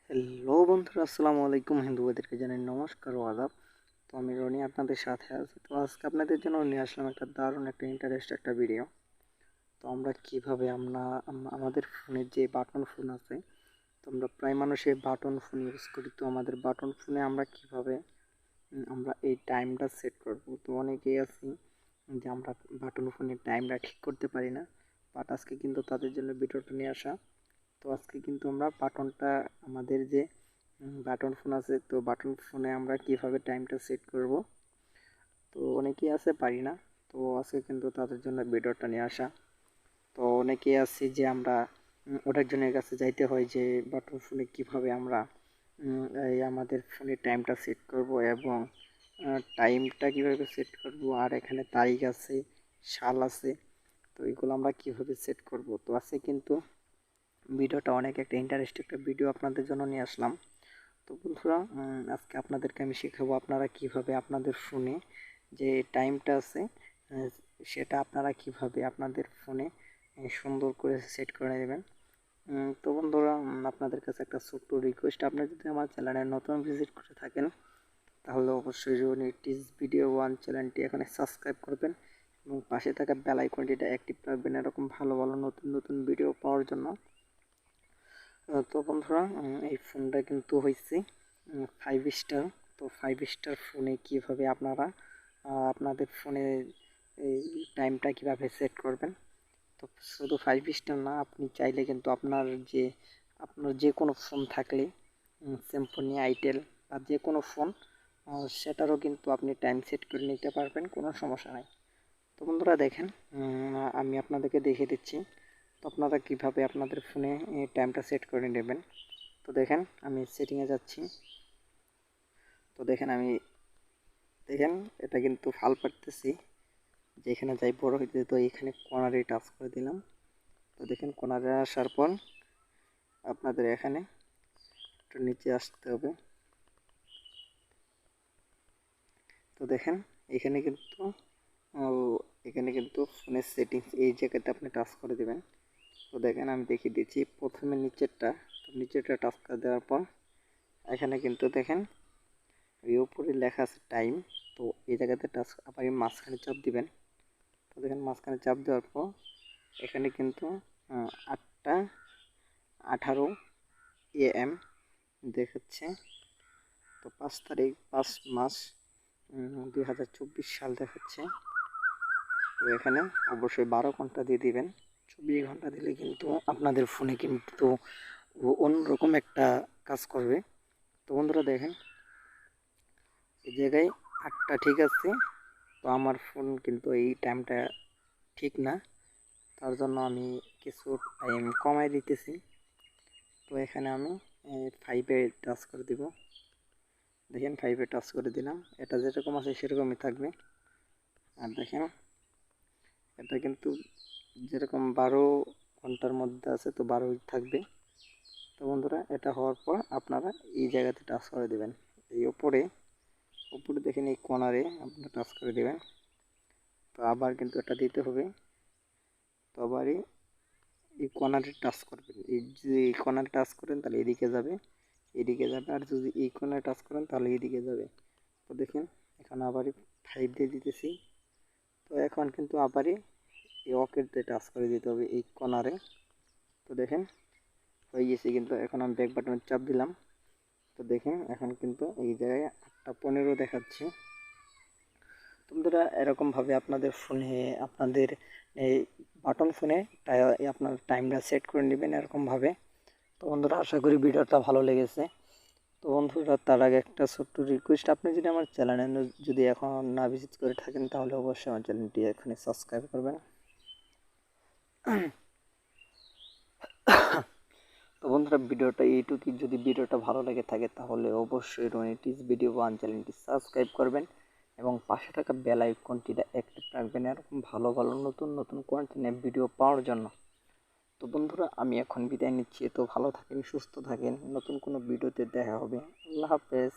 Hello বন্ধুরা, আসসালামু আলাইকুম। হিন্দুদেরকে জানাই নমস্কার ও আদাব। তো আমি রনি আপনাদের সাথে আছি। তো আজকে আপনাদের জন্য নিয়ে আসলাম একটা দারুণ একটা ইন্টারেস্ট একটা ভিডিও। তো আমরা কিভাবে আমাদের ফোনের যে বাটন ফোন আছে, তো আমরা প্রায় মানুষের বাটন ফোন ইউজ করি। তো আমাদের বাটন ফোনে আমরা কিভাবে আমরা এই টাইমটা সেট করব। তো অনেকেই আছি যে আমরা বাটন ফোনের টাইমটা ঠিক করতে পারি না, বাট আজকে কিন্তু তাদের জন্য ভিডিওটা নিয়ে আসা। তো আজকে কিন্তু আমরা বাটনটা আমাদের যে বাটন ফোন আছে, তো বাটন ফোনে আমরা কিভাবে টাইমটা সেট করব। তো অনেকেই আছে পারি না, তো আজকে কিন্তু তাদের জন্য ভিডিওটা নিয়ে আসা। তো অনেকেই আছে যে আমরা ওটার জনের কাছে যাইতে হয় যে বাটন ফোনে কিভাবে আমরা এই আমাদের ফোনের টাইমটা সেট করব এবং টাইমটা কিভাবে সেট করব, আর এখানে তারিখ আছে, সাল আছে। তো এগুলো আমরা কিভাবে সেট করব। তো আজকে কিন্তু ভিডিওটা অনেক একটা ইন্টারেস্টিং একটা ভিডিও আপনাদের জন্য নিয়ে আসলাম। তো বন্ধুরা, আজকে আপনাদেরকে আমি শেখাবো আপনারা কিভাবে আপনাদের ফোনে যে টাইমটা আছে আহ, সেটা আপনারা কিভাবে আপনাদের ফোনে সুন্দর করে সেট করে নেবেন। তো বন্ধুরা, আপনাদের কাছে একটা ছোট্ট রিকোয়েস্ট, আপনি যদি আমার চ্যানেলে নতুন ভিজিট করে থাকেন তাহলে অবশ্যই রনি টিজ ভিডিও ওয়ান চ্যানেলটি এখানে সাবস্ক্রাইব করবেন এবং পাশে থাকা বেল আইকনটিটা অ্যাক্টিভ রাখবেন এরকম ভালো ভালো নতুন নতুন ভিডিও পাওয়ার জন্য। তো বন্ধুরা, এই ফোনটা কিন্তু হয়েছে 5 স্টার। তো 5 স্টার ফোনে কিভাবে আপনারা আপনাদের ফোনে এই টাইমটা কিভাবে সেট করবেন। তো শুধু 5 স্টার না, আপনি চাইলে কিন্তু আপনার যে কোনো ফোন থাকলে স্যামসাং, আইটেল বা যে কোনো ফোন সেটারও কিন্তু আপনি টাইম সেট করে নিতে পারবেন, কোনো সমস্যা নাই। তো বন্ধুরা দেখেন, আমি আপনাদেরকে দেখিয়ে দিচ্ছি তো আপনারা কিভাবে আপনাদের ফোনে টাইমটা সেট করে নেবেন। তো দেখেন আমি সেটিংয়ে যাচ্ছি। তো দেখেন এটা কিন্তু ফাল পারতেছি, যেখানে যাই বড় হইতে। তো এখানে কর্নারে টাচ করে দিলাম। তো দেখেন কর্নারে আসার পর আপনাদের এখানে একটু নিচে আসতে হবে। তো দেখেন এখানে কিন্তু ফোনের সেটিংস এই জায়গাতে আপনি টাচ করে দেবেন। তো দেখেন আমি দেখিয়ে দিচ্ছি, প্রথমে নিচেরটা টাচ করে দেওয়ার পর এখানে কিন্তু দেখেন এই উপরে লেখা আছে টাইম। তো এই জায়গাতে টাচ আবার মাঝখানে চাপ দিবেন। তো দেখেন মাঝখানে চাপ দেওয়ার পর এখানে কিন্তু 8:18 AM দেখাচ্ছে। তো 5 তারিখ 5 মাস 2024 সাল দেখাচ্ছে। তো এখানে অবশ্যই 12 ঘন্টা দিয়ে দিবেন। 24 ঘন্টা দিলে কিন্তু আপনাদের ফোনে কিন্তু অন্যরকম একটা কাজ করবে। তো বন্ধুরা দেখেন এই জায়গায় 8টা ঠিক আছে। তো আমার ফোন কিন্তু এই টাইমটা ঠিক না, তার জন্য আমি কিছু টাইম কমাই দিতেছি। তো এখানে আমি 5-এ টাচ করে দিব। দেখেন 5-এ টাচ করে দিলাম, এটা যেরকম আছে সেরকমই থাকবে। আর দেখেন এটা কিন্তু যেরকম 12 ঘন্টার মধ্যে আছে, তো 12ই থাকবে। তো বন্ধুরা, এটা হওয়ার পর আপনারা এই জায়গাতে টাচ করে দেবেন। এই উপরে দেখেন এই কর্নারে আপনারা টাচ করে দেবেন। তো আবার কিন্তু এটা দিতে হবে। তো আবারই এই কর্নারে টাচ করবেন। এই যদি এই কর্নারে টাচ করেন তাহলে এদিকে যাবে, আর যদি এই কর্নারে টাচ করেন তাহলে এদিকে যাবে। তো দেখেন এখানে আবারই 5 দিয়ে দিতেছি। তো এখন কিন্তু আবারই এই ওকেতে টাচ করে দিতে হবে এই কর্নারে। তো দেখেন হয়ে গেছে কিন্তু। এখন আমি ব্যাক বাটনে চাপ দিলাম। তো দেখেন এখন কিন্তু এই জায়গায় 8:15 দেখাচ্ছে। তোমরা এরকমভাবে আপনাদের ফোনে আপনাদের এই বাটন ফোনে আপনার টাইমটা সেট করে নেবেন এরকমভাবে। তো বন্ধুরা, আশা করি ভিডিওটা ভালো লেগেছে। তো বন্ধুরা, তার আগে একটা ছোট্ট রিকোয়েস্ট, আপনি যদি আমার চ্যানেলে যদি এখন না ভিজিট করে থাকেন তাহলে অবশ্যই আমার চ্যানেলটি এখানে সাবস্ক্রাইব করবেন। তো বন্ধুরা, ভিডিওটা এইটুকুই। যদি ভিডিওটা ভালো লেগে থাকে তাহলে অবশ্যই রনিটিস ভিডিও ওয়ান চ্যানেলটি সাবস্ক্রাইব করবেন এবং পাশে থাকা বেল আইকনটিটা অ্যাক্টিভ রাখবেন এরকম ভালো ভালো নতুন নতুন কন্টেন্ট ভিডিও পাওয়ার জন্য। তো বন্ধুরা, আমি এখন বিদায় নিচ্ছি। তো ভালো থাকেন, সুস্থ থাকেন, নতুন কোনো ভিডিওতে দেখা হবে। আল্লাহ হাফেজ।